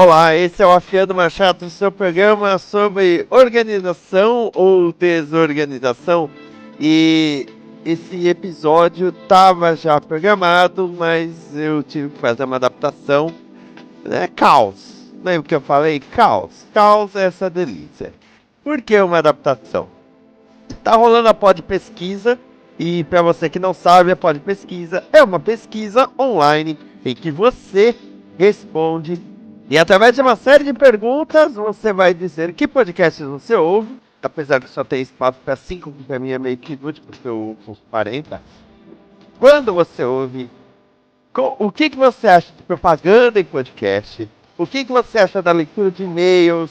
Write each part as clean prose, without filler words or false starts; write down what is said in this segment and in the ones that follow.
Olá, esse é o Afiando Machado, seu programa sobre organização ou desorganização. E esse episódio estava já programado, mas eu tive que fazer uma adaptação. Caos. Lembra que eu falei? Caos. Caos é essa delícia. Por que uma adaptação? Tá rolando a Pod Pesquisa. E para você que não sabe, a Pod Pesquisa é uma pesquisa online em que você responde. E através de uma série de perguntas, você vai dizer que podcasts você ouve, apesar de só ter espaço para 5, que para mim é meio que inútil, porque eu ouço 40. Quando você ouve, o que você acha de propaganda em podcast? O que você acha da leitura de e-mails?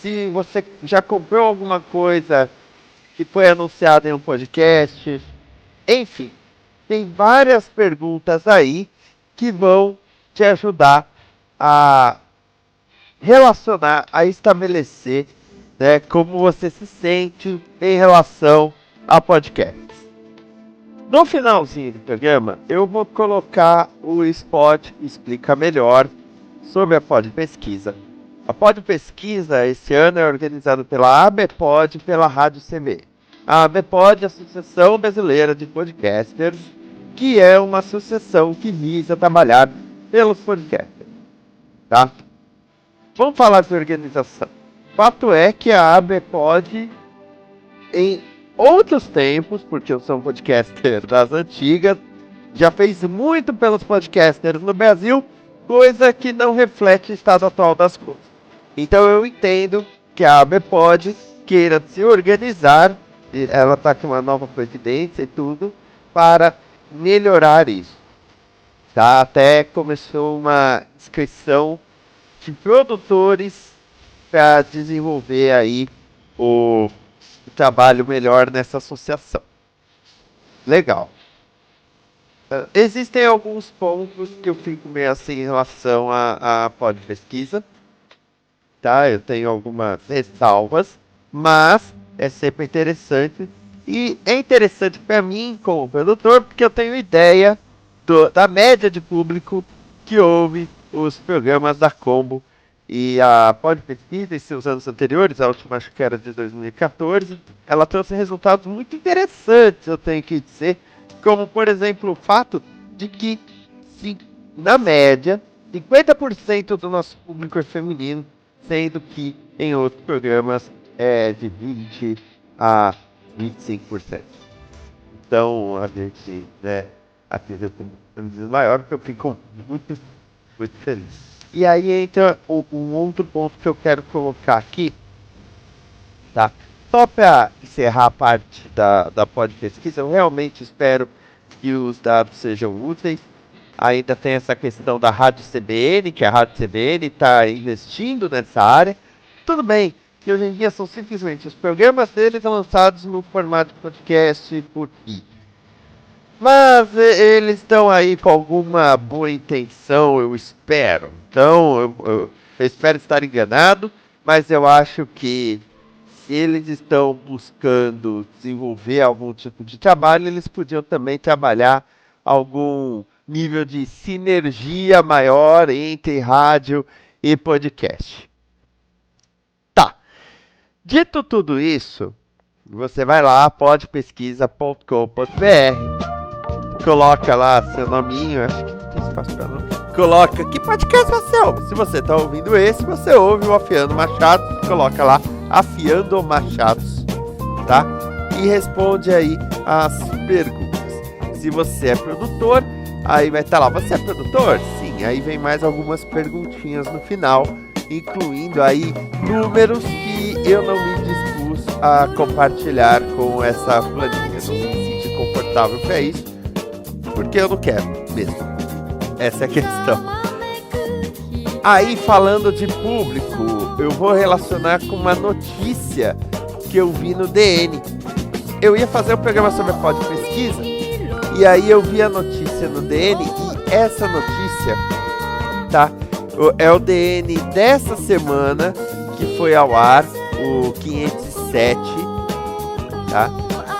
Se você já comprou alguma coisa que foi anunciada em um podcast? Enfim, tem várias perguntas aí que vão te ajudar a relacionar, a estabelecer, né, como você se sente em relação a podcasts. No finalzinho do programa, eu vou colocar o spot Explica Melhor sobre a Pod Pesquisa. A Pod Pesquisa, esse ano, é organizada pela ABPOD e pela Rádio CB. A ABPOD é a Associação Brasileira de Podcasters, que é uma associação que visa trabalhar pelos podcasters. Tá? Vamos falar de organização. Fato é que a ABPOD, em outros tempos, porque eu sou um podcaster das antigas, já fez muito pelos podcasters no Brasil, coisa que não reflete o estado atual das coisas. Então eu entendo que a ABPOD queira se organizar, ela está com uma nova presidência e tudo, para melhorar isso. Tá? Até começou uma inscrição de produtores para desenvolver aí o trabalho melhor nessa associação. Legal. Existem alguns pontos que eu fico meio assim em relação à Pod Pesquisa. Tá? Eu tenho algumas ressalvas, mas é sempre interessante. E é interessante para mim como produtor, porque eu tenho ideia da média de público que ouve os programas da Combo. E a Pod Pesquisa, em seus anos anteriores, a última acho que era de 2014, ela trouxe resultados muito interessantes, eu tenho que dizer, como, por exemplo, o fato de que, na média, 50% do nosso público é feminino, sendo que em outros programas é de 20% a 25%. Então, a gente, aqui eu tenho um maior, porque eu fico muito feliz. E aí entra um outro ponto que eu quero colocar aqui, tá? Só para encerrar a parte da Pod Pesquisa, eu realmente espero que os dados sejam úteis. Ainda tem essa questão da Rádio CBN, que a Rádio CBN está investindo nessa área. Tudo bem que hoje em dia são simplesmente os programas deles lançados no formato de podcast por feed. Mas eles estão aí com alguma boa intenção, eu espero. Então, eu espero estar enganado, mas eu acho que se eles estão buscando desenvolver algum tipo de trabalho, eles podiam também trabalhar algum nível de sinergia maior entre rádio e podcast. Tá. Dito tudo isso, você vai lá, podpesquisa.com.br. Coloca lá seu nominho, acho que não tem espaço pra nome. Coloca que podcast você ouve. Se você tá ouvindo esse, você ouve o Afiando Machado. Coloca lá, Afiando Machados, tá? E responde aí as perguntas. Se você é produtor, aí vai estar lá, você é produtor? Sim, aí vem mais algumas perguntinhas no final, incluindo aí números que eu não me dispus a compartilhar com essa planilha. Não me senti confortável para isso, porque eu não quero mesmo. Essa é a questão. Aí, falando de público, eu vou relacionar com uma notícia que eu vi no DN. Eu ia fazer um programa sobre a Pod Pesquisa, e aí eu vi a notícia no DN, e essa notícia, tá? É o DN dessa semana, que foi ao ar, o 507, tá?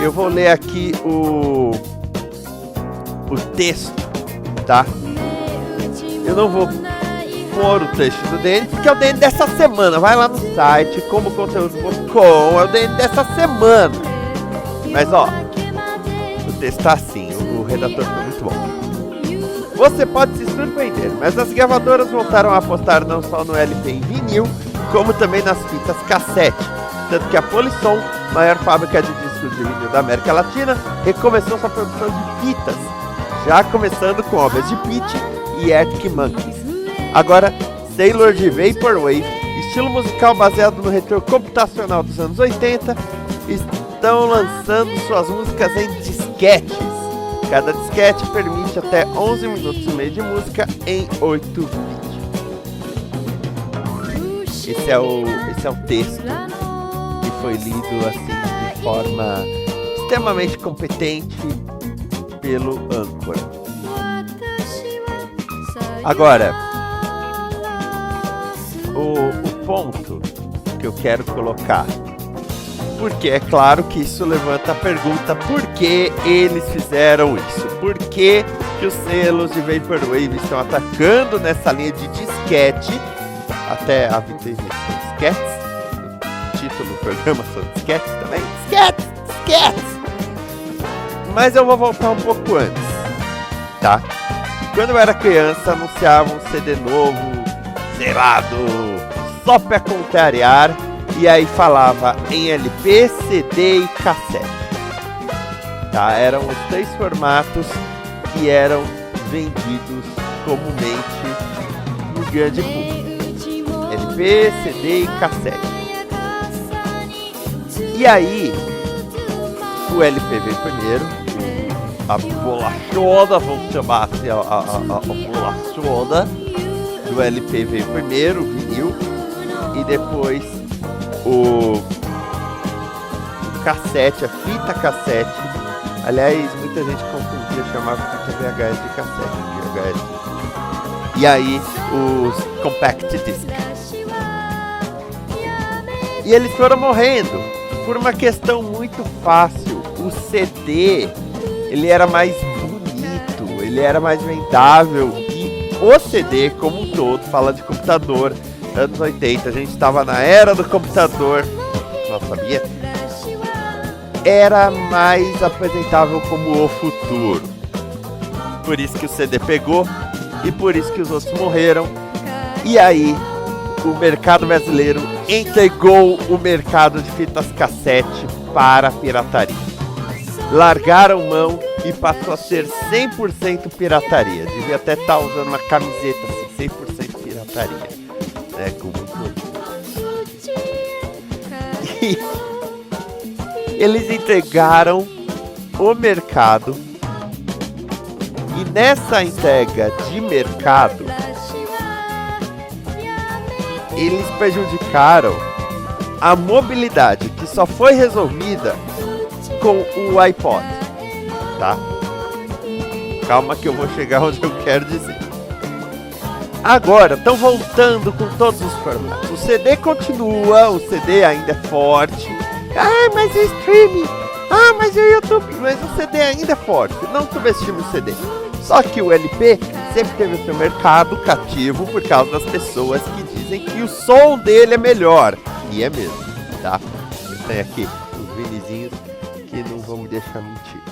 Eu vou ler aqui o texto, tá? Eu não vou pôr o texto do DN, porque é o DN dessa semana. Vai lá no site, comoconteúdo.com, é o DN dessa semana. Mas ó, o texto tá assim, o redator foi muito bom. Você pode se surpreender, mas as gravadoras voltaram a apostar não só no LP em vinil, como também nas fitas cassete. Tanto que a Polisson, maior fábrica de discos de vinil da América Latina, recomeçou sua produção de fitas, já começando com obras de Pitty e Arctic Monkeys. Agora, Sailor de Vaporwave, estilo musical baseado no retrô computacional dos anos 80, estão lançando suas músicas em disquetes. Cada disquete permite até 11 minutos e meio de música em 8 bits. Esse é o texto que foi lido assim de forma extremamente competente pelo âncora. Agora, o ponto que eu quero colocar, porque é claro que isso levanta a pergunta: por que eles fizeram isso? Por que os selos de Vaporwave estão atacando nessa linha de disquete? Até a vintage disquetes. O título do programa são disquetes também. Disquetes! Mas eu vou voltar um pouco antes, tá? Quando eu era criança, anunciavam um CD novo, zerado, só pra contrariar. E aí falava em LP, CD e cassete. Tá? Eram os 3 formatos que eram vendidos comumente no grande público. LP, CD e cassete. E aí, o LP veio primeiro, a bolachona, vamos chamar assim, a bolachona do LP veio primeiro, o vinil, e depois o cassete, a fita cassete. Aliás, muita gente confundia, chamava fita VHS de cassete, VHS. E aí, os compact disc. E eles foram morrendo por uma questão muito fácil. O CD, ele era mais bonito, ele era mais vendável. E o CD, como um todo, fala de computador, anos 80, a gente estava na era do computador, não sabia? Era mais apresentável como o futuro. Por isso que o CD pegou e por isso que os outros morreram. E aí, o mercado brasileiro entregou o mercado de fitas cassete para a pirataria. Largaram mão e passou a ser 100% pirataria. Devia até estar usando uma camiseta assim, 100% pirataria. Com muito... E eles entregaram o mercado, e nessa entrega de mercado eles prejudicaram a mobilidade, que só foi resolvida com o iPod, tá? Calma que eu vou chegar onde eu quero dizer. Agora, estão voltando com todos os formatos. O CD continua, o CD ainda é forte. Ah, mas o streaming. Ah, mas o YouTube. Mas o CD ainda é forte. Não subestime o CD. Só que o LP sempre teve o seu mercado cativo por causa das pessoas que dizem que o som dele é melhor. E é mesmo, tá? Eu tenho aqui os vinizinhos que não vão me deixar mentir.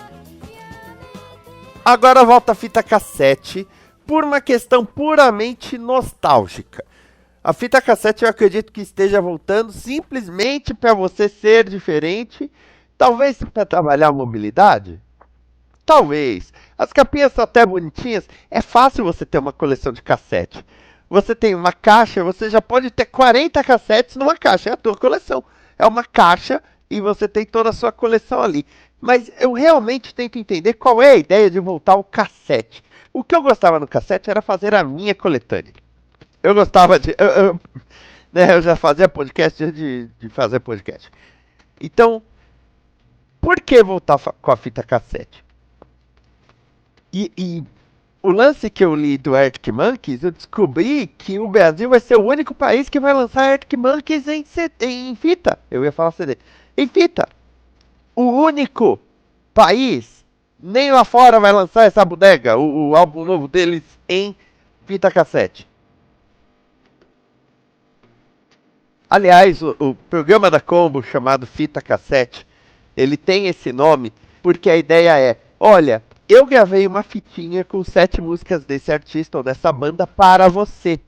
Agora volta a fita cassete por uma questão puramente nostálgica. A fita cassete eu acredito que esteja voltando simplesmente para você ser diferente. Talvez para trabalhar a mobilidade. Talvez. As capinhas são até bonitinhas. É fácil você ter uma coleção de cassete. Você tem uma caixa, você já pode ter 40 cassetes numa caixa. É a tua coleção. É uma caixa e você tem toda a sua coleção ali. Mas eu realmente tento entender qual é a ideia de voltar ao cassete. O que eu gostava no cassete era fazer a minha coletânea. Eu gostava de... eu já fazia podcast antes de fazer podcast. Então, por que voltar com a fita cassete? E o lance que eu li do Arctic Monkeys, eu descobri que o Brasil vai ser o único país que vai lançar Arctic Monkeys em fita. Eu ia falar CD. Em fita. O único país, nem lá fora vai lançar essa bodega, o álbum novo deles em fita cassete. Aliás, o programa da Combo, chamado Fita Cassete, ele tem esse nome porque a ideia é, olha, eu gravei uma fitinha com 7 músicas desse artista ou dessa banda para você.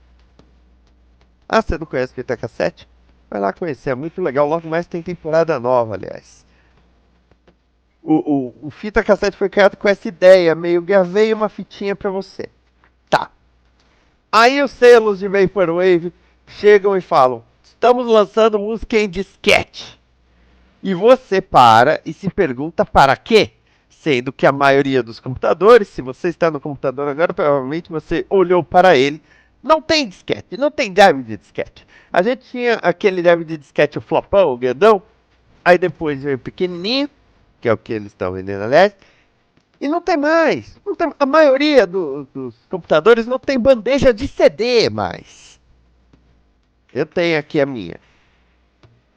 Ah, você não conhece Fita Cassete? Vai lá conhecer, é muito legal. Logo mais tem temporada nova, aliás. O Fita Cassete foi criado com essa ideia, meio gravei uma fitinha pra você. Tá. Aí os selos de Vaporwave chegam e falam, estamos lançando música em disquete. E você para e se pergunta para quê? Sendo que a maioria dos computadores, se você está no computador agora, provavelmente você olhou para ele, não tem disquete, não tem drive de disquete. A gente tinha aquele drive de disquete, o flopão, o grandão, aí depois veio o pequenininho, que é o que eles estão vendendo, aliás, e não tem mais. Não tem, a maioria dos computadores não tem bandeja de CD mais. Eu tenho aqui a minha.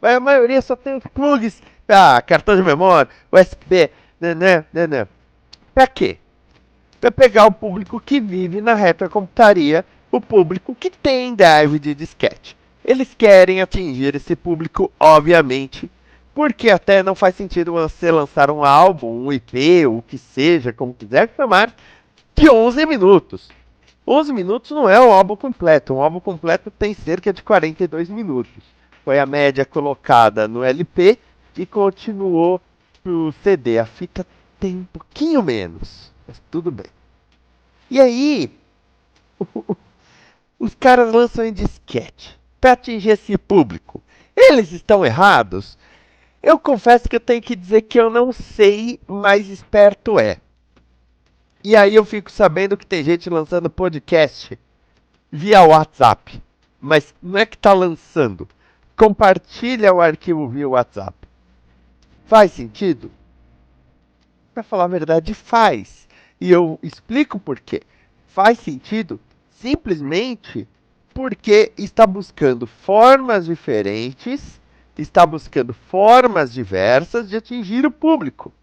Mas a maioria só tem os plugs. Ah, cartão de memória, USB, né. Pra quê? Pra pegar o público que vive na retrocomputaria, o público que tem drive de disquete. Eles querem atingir esse público, obviamente, porque até não faz sentido você lançar um álbum, um EP, o que seja, como quiser chamar, de 11 minutos. 11 minutos não é um álbum completo. Um álbum completo tem cerca de 42 minutos. Foi a média colocada no LP e continuou pro CD. A fita tem um pouquinho menos, mas tudo bem. E aí, os caras lançam em disquete para atingir esse público. Eles estão errados? Eu confesso que eu tenho que dizer que eu não sei, mas esperto é. E aí eu fico sabendo que tem gente lançando podcast via WhatsApp. Mas não é que tá lançando. Compartilha o arquivo via WhatsApp. Faz sentido? Pra falar a verdade, faz. E eu explico por quê. Faz sentido simplesmente porque está buscando formas diferentes, está buscando formas diversas de atingir o público.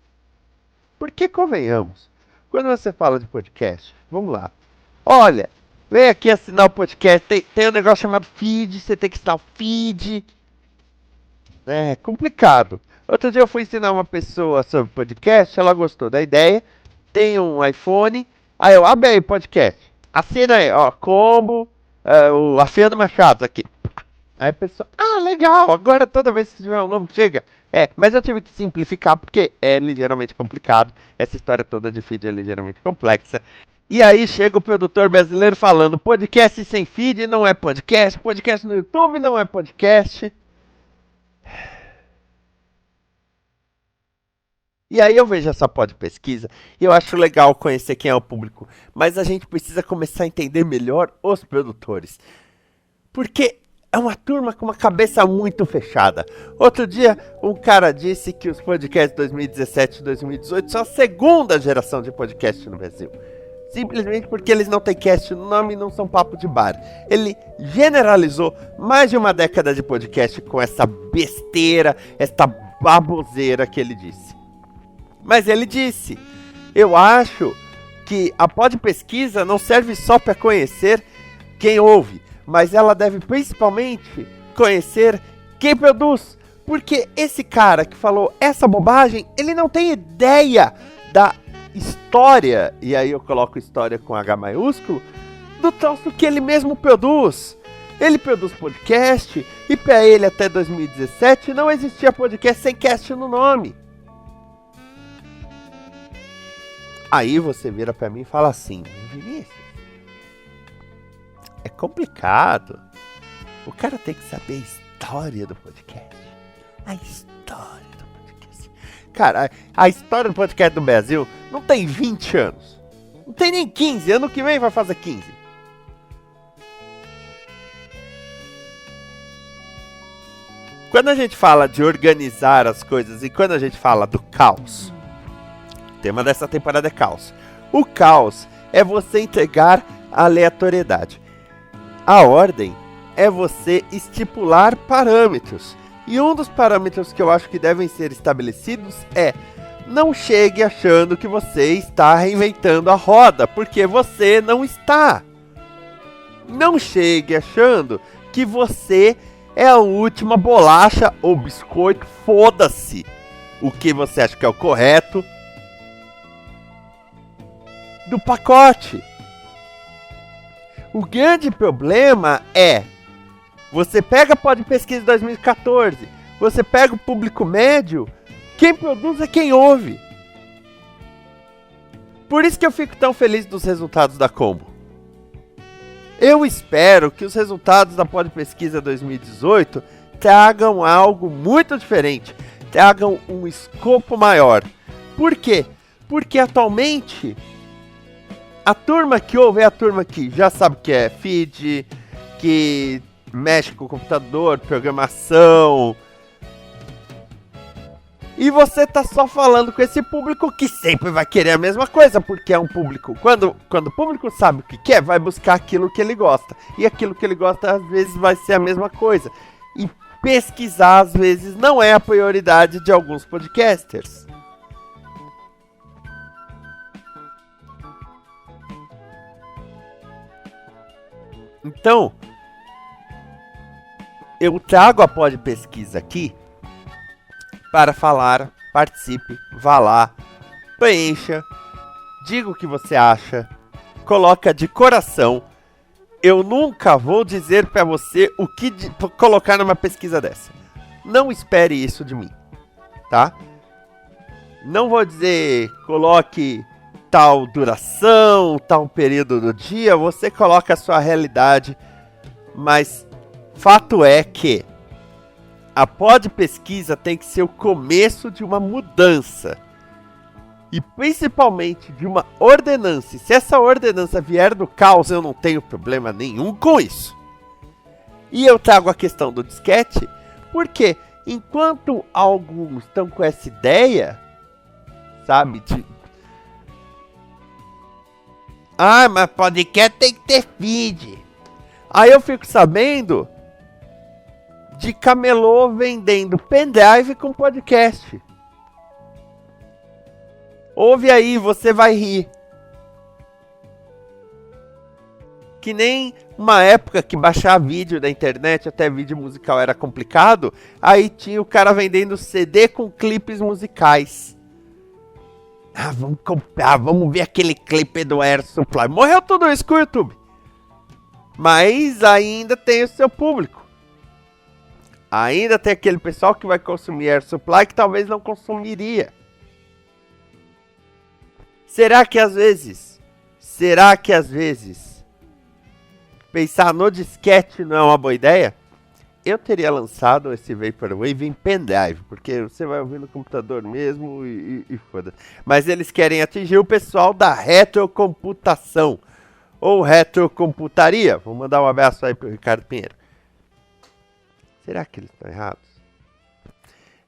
Porque, convenhamos, quando você fala de podcast, vamos lá. Olha, vem aqui assinar o podcast. Tem um negócio chamado feed, você tem que assinar o feed. É complicado. Outro dia eu fui ensinar uma pessoa sobre podcast, ela gostou da ideia. Tem um iPhone. Aí eu abre aí podcast. Assina aí, ó, Combo, o Afia do Machado aqui. Aí a pessoa, ah, legal, agora toda vez que tiver um nome chega. É, mas eu tive que simplificar porque é ligeiramente complicado. Essa história toda de feed é ligeiramente complexa. E aí chega o produtor brasileiro falando, podcast sem feed não é podcast, podcast no YouTube não é podcast. E aí eu vejo essa pod pesquisa e eu acho legal conhecer quem é o público, mas a gente precisa começar a entender melhor os produtores. Porque é uma turma com uma cabeça muito fechada. Outro dia, um cara disse que os podcasts 2017 e 2018 são a segunda geração de podcast no Brasil. Simplesmente porque eles não têm cast no nome e não são papo de bar. Ele generalizou mais de uma década de podcast com essa besteira, essa baboseira que ele disse. Mas ele disse, eu acho que a pod pesquisa não serve só para conhecer quem ouve, mas ela deve principalmente conhecer quem produz. Porque esse cara que falou essa bobagem, ele não tem ideia da história, e aí eu coloco história com H maiúsculo, do troço que ele mesmo produz. Ele produz podcast, e para ele até 2017 não existia podcast sem cast no nome. Aí você vira pra mim e fala assim, Vinícius, é complicado. O cara tem que saber a história do podcast. A história do podcast. Cara, a história do podcast do Brasil não tem 20 anos. Não tem nem 15. Ano que vem vai fazer 15. Quando a gente fala de organizar as coisas e quando a gente fala do caos, o tema dessa temporada é caos. O caos é você entregar a aleatoriedade. A ordem é você estipular parâmetros. E um dos parâmetros que eu acho que devem ser estabelecidos é: não chegue achando que você está reinventando a roda, porque você não está. Não chegue achando que você é a última bolacha ou biscoito, foda-se o que você acha que é o correto do pacote. O grande problema é, você pega a Pod Pesquisa 2014, você pega o público médio, quem produz é quem ouve. Por isso que eu fico tão feliz dos resultados da Combo. Eu espero que os resultados da Pod Pesquisa 2018 tragam algo muito diferente, tragam um escopo maior. Por quê? Porque atualmente a turma que ouve é a turma que já sabe o que é feed, que mexe com o computador, programação. E você tá só falando com esse público que sempre vai querer a mesma coisa, porque é um público... Quando o público sabe o que quer, vai buscar aquilo que ele gosta. E aquilo que ele gosta, às vezes, vai ser a mesma coisa. E pesquisar, às vezes, não é a prioridade de alguns podcasters. Então, eu trago a Pod Pesquisa aqui para falar, participe, vá lá, preencha, diga o que você acha, coloca de coração. Eu nunca vou dizer para você o que colocar numa pesquisa dessa. Não espere isso de mim, tá? Não vou dizer, coloque tal duração, tal período do dia, você coloca a sua realidade, mas fato é que a Pod Pesquisa tem que ser o começo de uma mudança. E principalmente de uma ordenança. E se essa ordenança vier do caos, eu não tenho problema nenhum com isso. E eu trago a questão do disquete, porque enquanto alguns estão com essa ideia, sabe, mas podcast tem que ter feed. Aí eu fico sabendo de camelô vendendo pendrive com podcast. Ouve aí, você vai rir. Que nem uma época que baixar vídeo da internet, até vídeo musical era complicado, aí tinha o cara vendendo CD com clipes musicais. Vamos comprar, vamos ver aquele clipe do Air Supply. Morreu tudo isso com o YouTube. Mas ainda tem o seu público. Ainda tem aquele pessoal que vai consumir Air Supply que talvez não consumiria. Será que às vezes pensar no disquete não é uma boa ideia? Eu teria lançado esse Vaporwave em pendrive, porque você vai ouvir no computador mesmo e foda-se. Mas eles querem atingir o pessoal da retrocomputação, ou retrocomputaria. Vou mandar um abraço aí pro Ricardo Pinheiro. Será que eles estão errados?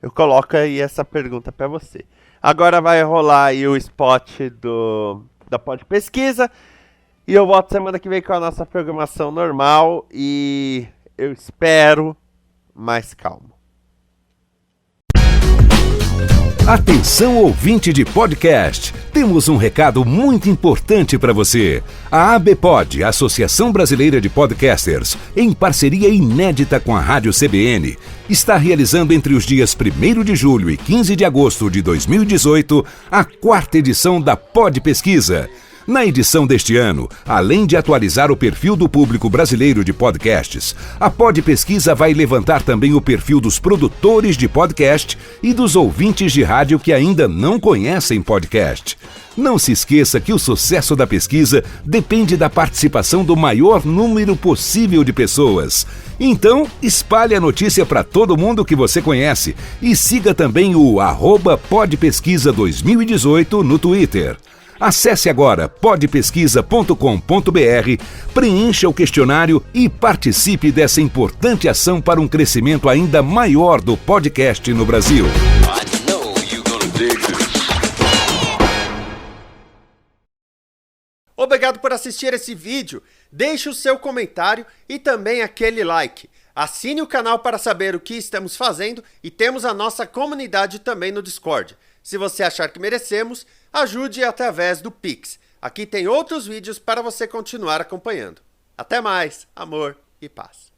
Eu coloco aí essa pergunta para você. Agora vai rolar aí o spot da Pod Pesquisa. E eu volto semana que vem com a nossa programação normal. E eu espero mais calmo. Atenção, ouvinte de podcast, temos um recado muito importante para você. A ABPod, Associação Brasileira de Podcasters, em parceria inédita com a Rádio CBN, está realizando entre os dias 1º de julho e 15 de agosto de 2018 a 4ª edição da Pod Pesquisa. Na edição deste ano, além de atualizar o perfil do público brasileiro de podcasts, a Pod Pesquisa vai levantar também o perfil dos produtores de podcast e dos ouvintes de rádio que ainda não conhecem podcast. Não se esqueça que o sucesso da pesquisa depende da participação do maior número possível de pessoas. Então, espalhe a notícia para todo mundo que você conhece e siga também o @podpesquisa 2018 no Twitter. Acesse agora podpesquisa.com.br, preencha o questionário e participe dessa importante ação para um crescimento ainda maior do podcast no Brasil. Obrigado por assistir esse vídeo, deixe o seu comentário e também aquele like. Assine o canal para saber o que estamos fazendo e temos a nossa comunidade também no Discord. Se você achar que merecemos, ajude através do Pix. Aqui tem outros vídeos para você continuar acompanhando. Até mais, amor e paz.